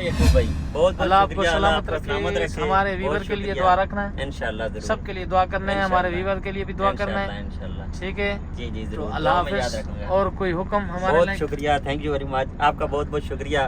यकूब भाई बहुत अल्लाह आपको शुक्रिया, सलामत आपका रखे। सलामत रखे। हमारे बहुत वीवर के लिए शुक्रिया। दुआ रखना है, इंशाल्लाह जरूर। सबके लिए दुआ करना है, हमारे इंशाल्लाह। वीवर के लिए भी दुआ करना है, इंशाल्लाह। ठीक है। जी जी तो जरूर, अल्लाह दुआ में याद हाफिज। रखूंगा। और कोई हुक्म हमारे बहुत लायक? शुक्रिया, थैंक यू वेरी मच, आपका बहुत बहुत शुक्रिया,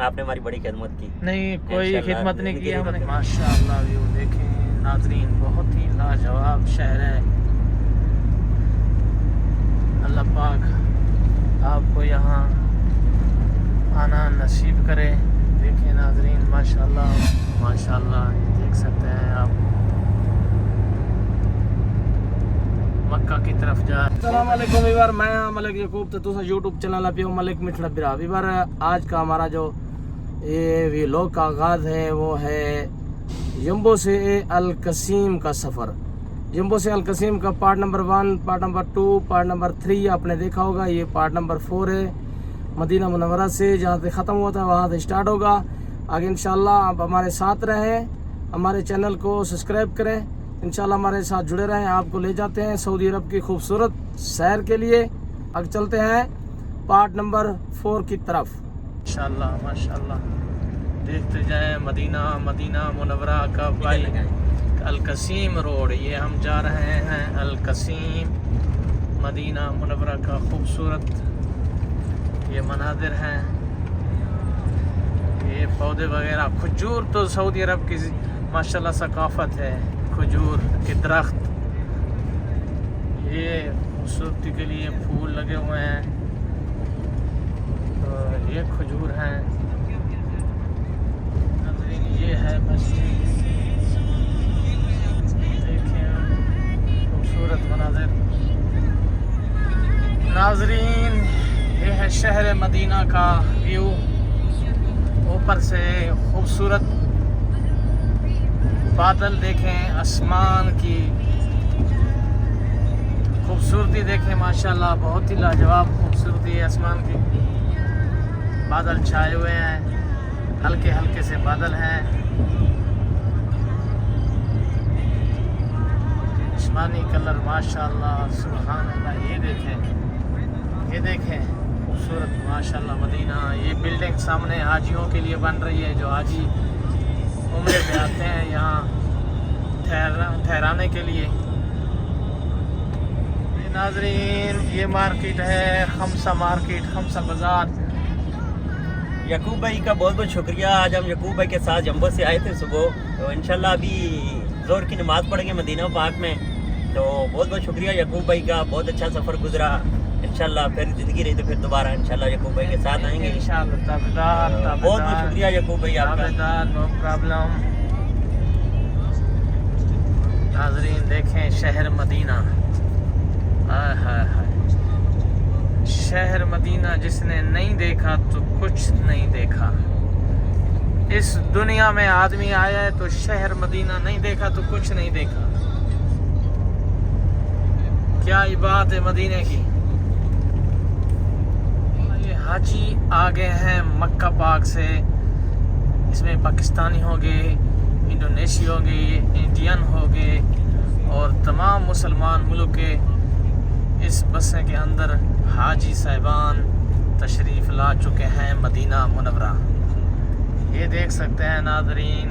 आपने हमारी बड़ी खिदमत की। नहीं, कोई इंशाल्लाह खिदमत नहीं की जिंदगी हमने। में- माशाअल्लाह व्यू देखें नाजरीन, बहुत ही लाजवाब शहर है। अल्लाह पाक आपको यहाँ आना नसीब करे। देखें नाजरीन, माशाअल्लाह माशाअल्लाह, देख सकते हैं आप मक्का की तरफ जा। अस्सलाम वालेकुम वीवर, मैं मलिक यकूब तो तुसा यूट्यूब चैनल पे हूँ मलिक मिठड़ा बिरा वीवर। आज का हमारा जो ये व्लॉग का आगाज़ है वो है जम्बो से अल कसीम का सफ़र। जम्बो से अल कसीम का part number 1, part number 2, part number 3 आपने देखा होगा। ये पार्ट नंबर 4 है। मदीना मुनव्वरा से जहाँ से ख़त्म हुआ था वहाँ से स्टार्ट होगा। आगे इंशाल्लाह आप हमारे साथ रहें, हमारे चैनल को सब्सक्राइब करें, इंशाल्लाह हमारे साथ जुड़े रहें। आपको ले जाते हैं सऊदी अरब की खूबसूरत सैर के लिए। अब चलते हैं पार्ट नंबर 4 की तरफ। माशाअल्लाह माशाअल्लाह, देखते जाएं मदीना मदीना मुनव्वरा का भाई अल कसीम रोड। ये हम जा रहे हैं अल कसीम, मदीना मुनव्वरा का खूबसूरत ये मनाजिर हैं। ये पौधे वगैरह, खजूर तो सऊदी अरब की माशाल्लाह सकाफत है, खजूर के दरख्त। ये खूबसूरती के लिए फूल लगे हुए हैं। तो ये खजूर हैं। ये है मस्जिद, देखें खूबसूरत मनाजिर। नाजरीन, ये है शहर मदीना का व्यू। ऊपर से खूबसूरत बादल देखें, आसमान की खूबसूरती देखें, माशाल्लाह बहुत ही लाजवाब खूबसूरती है आसमान की। बादल छाए हुए हैं, हल्के हल्के से बादल हैं। आसमानी कलर माशाल्लाह सुभान अल्लाह। ये देखें खूबसूरत माशाल्लाह मदीना। ये बिल्डिंग सामने हाजियों के लिए बन रही है, जो हाजी उम्रे पे आते हैं यहाँ ठहराने के लिए। ये नाजरीन, ये मार्केट है खमसा मार्केट, खमसा बाजार। यकूब भाई का बहुत बहुत शुक्रिया। आज हम यकूब भाई के साथ जम्बो से आए थे सुबह, तो इंशाल्लाह अभी जोर की नमाज़ पढ़ेंगे मदीना पाक में। तो बहुत बहुत शुक्रिया यकूब भाई का, बहुत अच्छा सफ़र गुजरा। इंशाल्लाह फिर ज़िंदगी रही तो फिर दोबारा इंशाल्लाह यकूब भाई के साथ आएंगे इंशाल्लाह। ताबेदार बहुत बहुत शुक्रिया यकूब भाई आपका। No problem. नाजरीन देखें शहर मदीना, हाय हाय हाय। शहर मदीना जिसने नहीं देखा तो कुछ नहीं देखा। इस दुनिया में आदमी आया है तो शहर मदीना नहीं देखा तो कुछ नहीं देखा। क्या ही बात है मदीने की। ये हाजी आ गए हैं मक्का पाक से। इसमें पाकिस्तानी होंगे, इंडोनेशिया होंगे, इंडियन होंगे और तमाम मुसलमान मुल्क के इस बसें के अंदर हाजी साहिबान तशरीफ़ ला चुके हैं मदीना मुनव्वरा। ये देख सकते हैं नाज़रीन,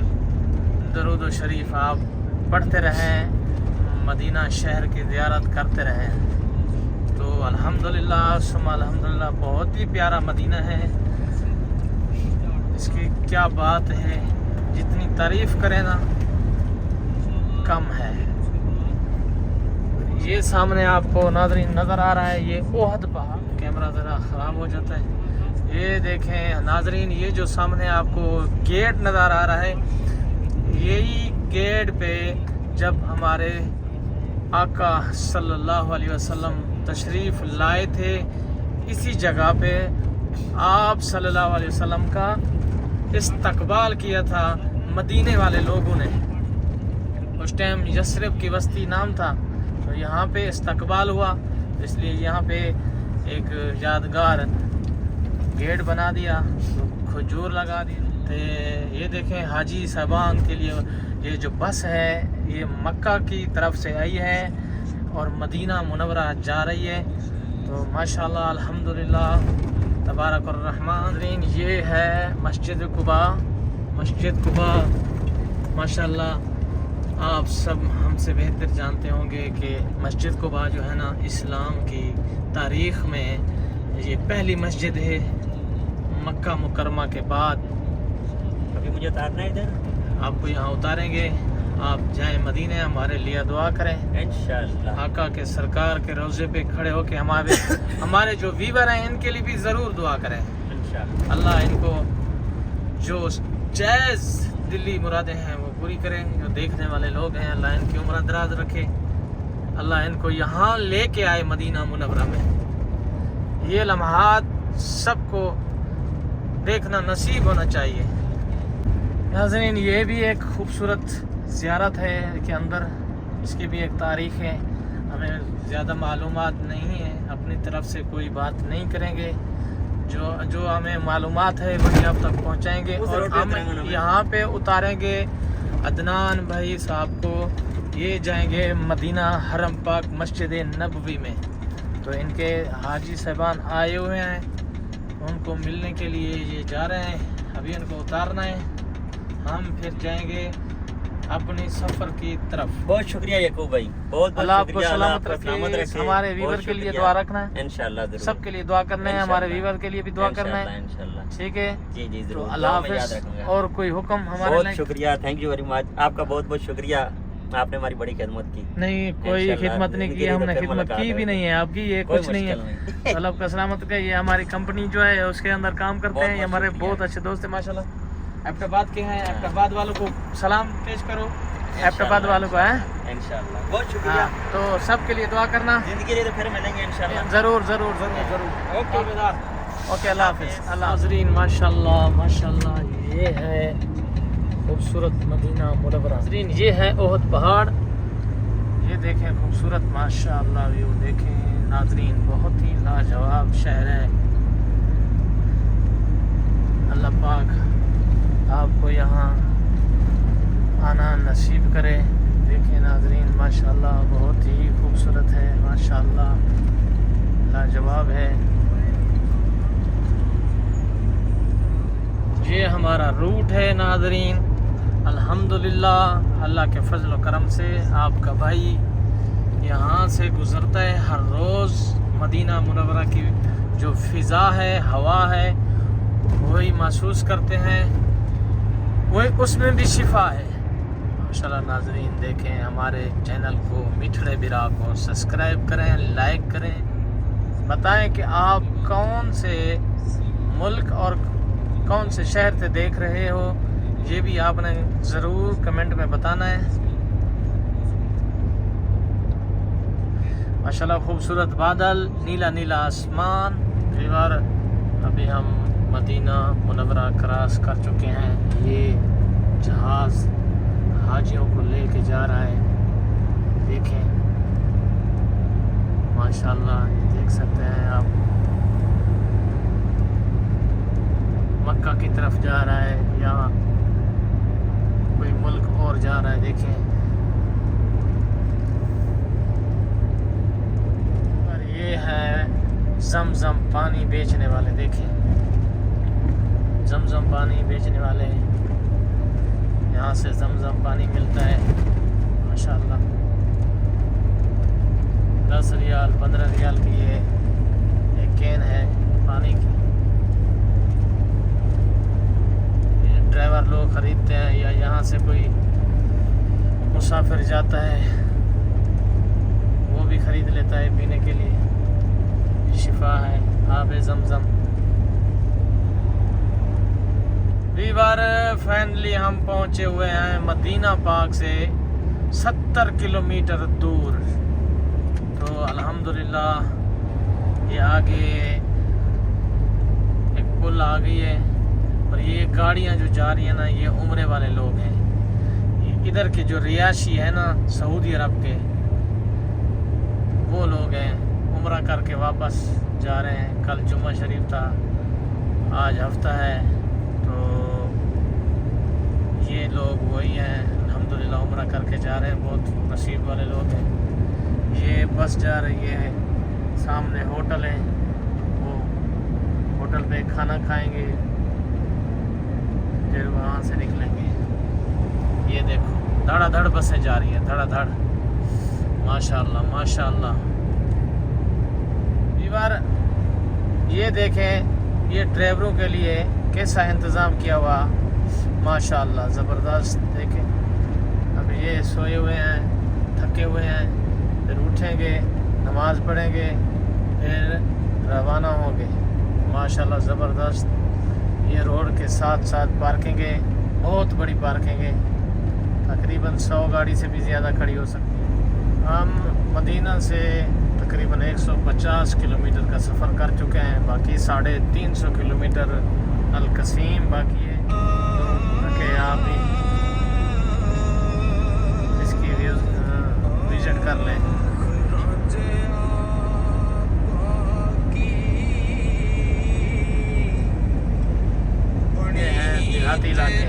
दरूद शरीफ आप पढ़ते रहें, मदीना शहर की ज़ियारत करते रहें। तो अल्हम्दुलिल्लाह सुम्मा अल्हम्दुलिल्लाह, बहुत ही प्यारा मदीना है। इसकी क्या बात है, जितनी तारीफ़ करें ना कम है। ये सामने आपको नाज़रीन नज़र आ रहा है, ये ओहद पहाड़। कैमरा ज़रा ख़राब हो जाता है। ये देखें नाज़रीन, ये जो सामने आपको गेट नज़र आ रहा है, यही गेट पे जब हमारे आका सल्लल्लाहु अलैहि वसल्लम तशरीफ़ लाए थे, इसी जगह पे आप सल्लल्लाहु अलैहि वसल्लम का इस्तकबाल किया था मदीने वाले लोगों ने। उस टाइम यसरिब की बस्ती नाम था, तो यहाँ पे इस्तकबाल हुआ, इसलिए यहाँ पे एक यादगार गेट बना दिया, तो खजूर लगा दिए थे। ये देखें हाजी साहबान के लिए ये जो बस है ये मक्का की तरफ से आई है और मदीना मुनव्वरा जा रही है। तो माशाल्लाह अल्हम्दुलिल्लाह तबारक रहमान। ये है मस्जिद कुबा। मस्जिद कुबा माशाल्लाह आप सब हमसे बेहतर जानते होंगे कि मस्जिद कुबा जो है ना इस्लाम की तारीख़ में ये पहली मस्जिद है मक्का मुकरमा के बाद। अभी मुझे उतारना है इधर, आपको यहाँ उतारेंगे, आप जाएं मदीने, हमारे लिए दुआ करें इंशाल्लाह। आका के सरकार के रोज़े पे खड़े होके हमारे जो व्यूवर हैं इनके लिए भी ज़रूर दुआ करें। इंशाल्लाह अल्लाह इनको जो जायज़ दिली मुरादें हैं वो पूरी करें। जो देखने वाले लोग हैं अल्लाह इनकी उम्र दराज रखे, अल्लाह इनको यहाँ लेके आए मदीना मुनव्वरा में। ये लम्हात सबको देखना नसीब होना चाहिए। नाज़रीन ये भी एक खूबसूरत ज़ियारत है के अंदर, इसकी भी एक तारीख़ है। हमें ज़्यादा मालूमात नहीं है, अपनी तरफ से कोई बात नहीं करेंगे, जो हमें मालूमात है वही आप तक पहुंचाएंगे। और हम यहाँ पे उतारेंगे अदनान भाई साहब को। ये जाएंगे मदीना हरम पाक मस्जिद नबवी में। तो इनके हाजी साहबान आए हुए हैं, उनको मिलने के लिए ये जा रहे हैं। अभी इनको उतारना है, हम फिर जाएंगे अपनी सफ़र की तरफ। बहुत शुक्रिया याकूब भाई, बहुत अल्लाह आपको शुक्रिया, अल्लाह सलामत आपको सलामत रखे। रखे। हमारे व्यूवर बहुत के लिए शुक्रिया। दुआ रखना है, इंशाल्लाह जरूर, सबके लिए दुआ करना है, हमारे व्यूवर के लिए भी दुआ करना है, इंशाल्लाह। ठीक है जी जी तो जरूर, अल्लाह दुआ में याद हाफिज़। रखूंगा। और कोई हुक्म हमारे बहुत लायक? शुक्रिया, थैंक यू वेरी मच, आपका बहुत बहुत शुक्रिया, आपने हमारी बड़ी खिदमत की। नहीं कोई इंशाल्लाह, खिदमत नहीं की, जिंदगी हमने में फिर खिदमत मुलाकात की भी होगी। नहीं है आपकी, ये कोई कुछ नहीं है। मुश्किल नहीं। अल्लाह का सलामत का, ये हमारी कंपनी जो है उसके अंदर काम करते बहुत हैं, ये बहुत हमारे शुक्रिया। बहुत अच्छे दोस्त हैं माशाल्लाह। एबटाबाद के हैं, एबटाबाद वालों को सलाम पेश करो, एबटाबाद वालों को है इंशाल्लाह, बहुत शुक्रिया। हाँ, तो सबके लिए दुआ करना जिंदगी के लिए तो फिर मिलेंगे इंशाल्लाह। जरूर जरूर जरूर जरूर। ओके ओके अल्लाह हाफिज़। अल्लाह नाज़रीन माशाल्लाह माशाल्लाह ये है खूबसूरत मदीना मुनव्वरा। नाज़रीन ये है ओहद पहाड़, ये देखें खूबसूरत माशाल्लाह व्यू देखें नाज़रीन, बहुत ही लाजवाब शहर है। अल्लाह पाक आपको यहाँ आना नसीब करे। देखें नाज़रीन माशाल्लाह बहुत ही खूबसूरत है, माशाल्लाह लाजवाब है। ये हमारा रूट है नाज़रीन, अल्हम्दुलिल्लाह अल्लाह के फजल व करम से आपका भाई यहाँ से गुज़रता है हर रोज़। मदीना मुनव्वरा की जो फ़िज़ा है, हवा है, वही महसूस करते हैं, वही उसमें भी शिफा है माशाल्लाह। नाज़रीन देखें हमारे चैनल को मिठड़े बिरा को सब्सक्राइब करें, लाइक करें, बताएं कि आप कौन से मुल्क और कौन से शहर से देख रहे हो, ये भी आपने ज़रूर कमेंट में बताना है। माशाल्लाह खूबसूरत बादल, नीला नीला आसमान। और अभी हम मदीना मुनव्वरा क्रॉस कर चुके हैं। ये जहाज़ हाजियों को लेके जा रहा है, देखें माशाल्लाह, ये देख सकते हैं आप, मक्का की तरफ जा रहा है या कोई मुल्क और जा रहा है। देखें और ये है जमजम पानी बेचने वाले, देखें जमजम पानी बेचने वाले, यहाँ से जमजम पानी मिलता है माशाल्लाह। 10 रियाल 15 रियाल की ये एक कैन है पानी की। ड्राइवर लोग ख़रीदते हैं या यहाँ से कोई मुसाफिर जाता है वो भी ख़रीद लेता है पीने के लिए। शिफा है आब ज़मज़म। बार फाइनली हम पहुँचे हुए हैं मदीना पाक से 70 किलोमीटर दूर। तो अल्हम्दुलिल्लाह ये आगे एक पुल आ गई है और ये गाड़ियाँ जो जा रही हैं ना, ये उम्रे वाले लोग हैं। इधर के जो रियाशी है ना सऊदी अरब के, वो लोग हैं, उम्रा करके वापस जा रहे हैं। कल जुम्मा शरीफ था, आज हफ्ता है, तो ये लोग वही हैं अल्हम्दुलिल्लाह उम्रा करके जा रहे हैं। बहुत नसीब वाले लोग हैं। ये बस जा रही है, सामने होटल है, वो होटल पे खाना खाएंगे, फिर वहाँ से निकलेंगे। ये देखो धड़ाधड़ बसें जा रही है, धड़ाधड़, माशाल्लाह माशाल्लाह। बार ये देखें, ये ड्राइवरों के लिए कैसा इंतज़ाम किया हुआ, माशाल्लाह ज़बरदस्त। देखें अब ये सोए हुए हैं, थके हुए हैं, फिर उठेंगे, नमाज़ पढ़ेंगे, फिर रवाना होंगे। माशाल्लाह ज़बरदस्त। ये रोड के साथ साथ पार्किंग है, बहुत बड़ी पार्किंग है, तकरीबन 100 गाड़ी से भी ज़्यादा खड़ी हो सकती है। हम मदीना से तकरीबन 150 किलोमीटर का सफ़र कर चुके हैं, बाकी 350 किलोमीटर अल-कसीम बाकी है। ताकि आप भी इसकी विज़िट कर लें। ये हैं देहाती इलाके।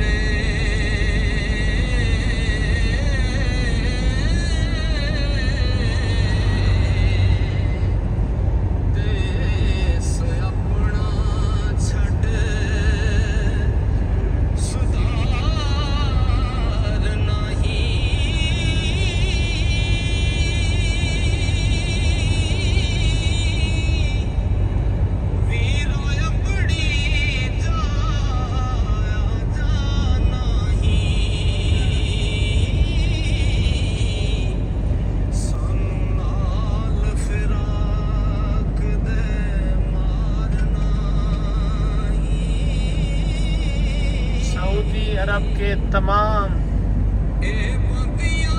अरब के तमाम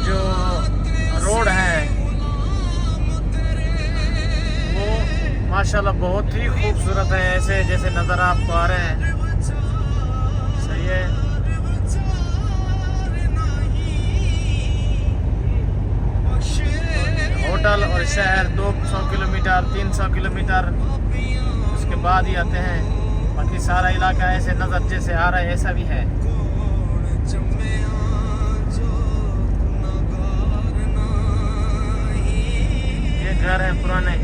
जो रोड हैं वो माशाल्लाह बहुत ही खूबसूरत है, ऐसे जैसे नज़र आपको आ रहे हैं। सही है। होटल और शहर 200 किलोमीटर 300 किलोमीटर उसके बाद ही आते हैं। बाकी सारा इलाका ऐसे नज़र जैसे आ रहा है ऐसा भी है। ये घर है पुराने।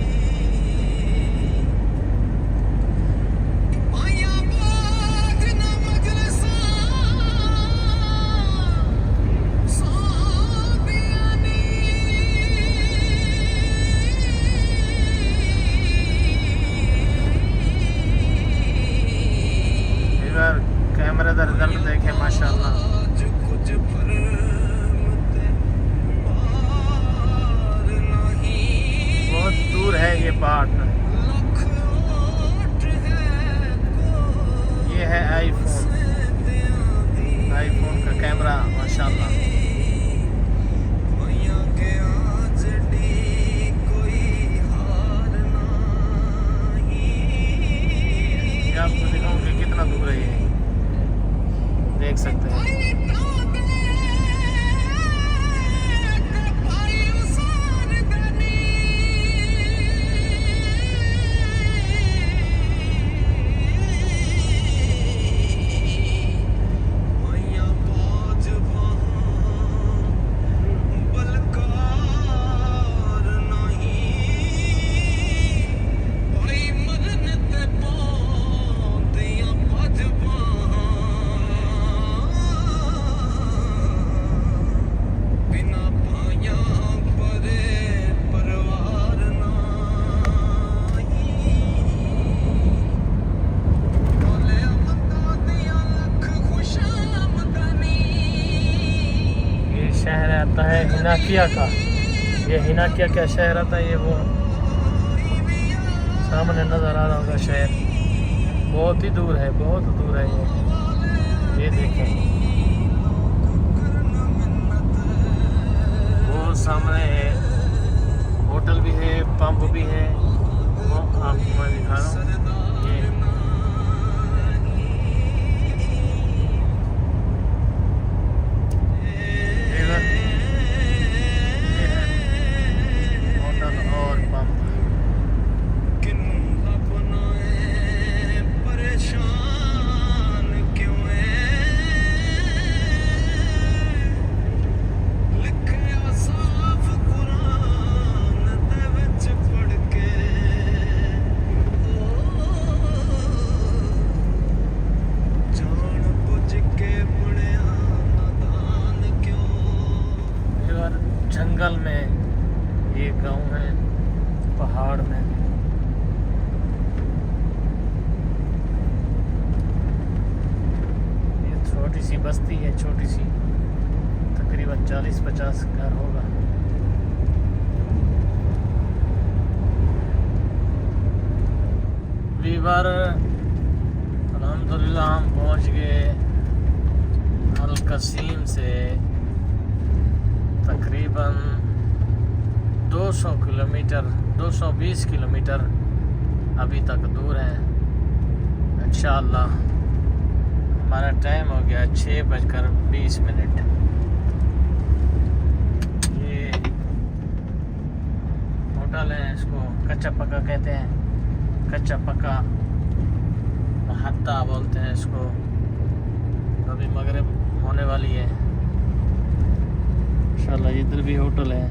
कैमरे का रिजल्ट देखे माशाल्लाह। बहुत दूर है ये पहाड़। ये है आईफोन का कैमरा माशाल्लाह। ये आपको दिखाऊं कि कितना दूर है ये, देख सकते हैं। शहर आता है हिनाकिया का। ये हिनाकिया क्या शहर आता है, ये वो सामने नज़र आ रहा होगा शहर। बहुत ही दूर है, बहुत दूर है ये देखें। वो सामने है, होटल भी है, पंप भी है, वो आपको मैं दिखा रहा हूँ। गांव है पहाड़ में। ये छोटी सी बस्ती है, छोटी सी, तकरीबन 40-50 घर होगा। वीवर अल्हम्दुलिल्लाह हम पहुंच गए अल कसीम से तकरीबन 200 किलोमीटर 220 किलोमीटर अभी तक दूर है। इंशाअल्लाह हमारा टाइम हो गया 6:20। ये होटल है, इसको कच्चा पक्का कहते हैं, कच्चा पक्का महत्ता बोलते हैं इसको। अभी मगरिब होने वाली है, इंशाल्लाह इधर भी होटल है।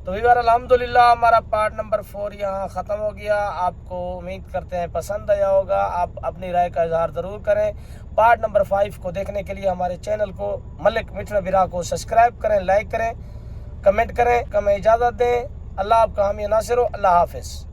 तो वीवर अल्हम्दुलिल्लाह हमारा पार्ट नंबर 4 यहाँ ख़त्म हो गया। आपको उम्मीद करते हैं पसंद आया होगा। आप अपनी राय का इजहार ज़रूर करें। पार्ट नंबर 5 को देखने के लिए हमारे चैनल को मलिक मिठड़ा बिरा को सब्सक्राइब करें, लाइक करें, कमेंट करें। हमें इजाज़त दें। अल्लाह आपका हामी नासिर हो। अल्लाह हाफिज़।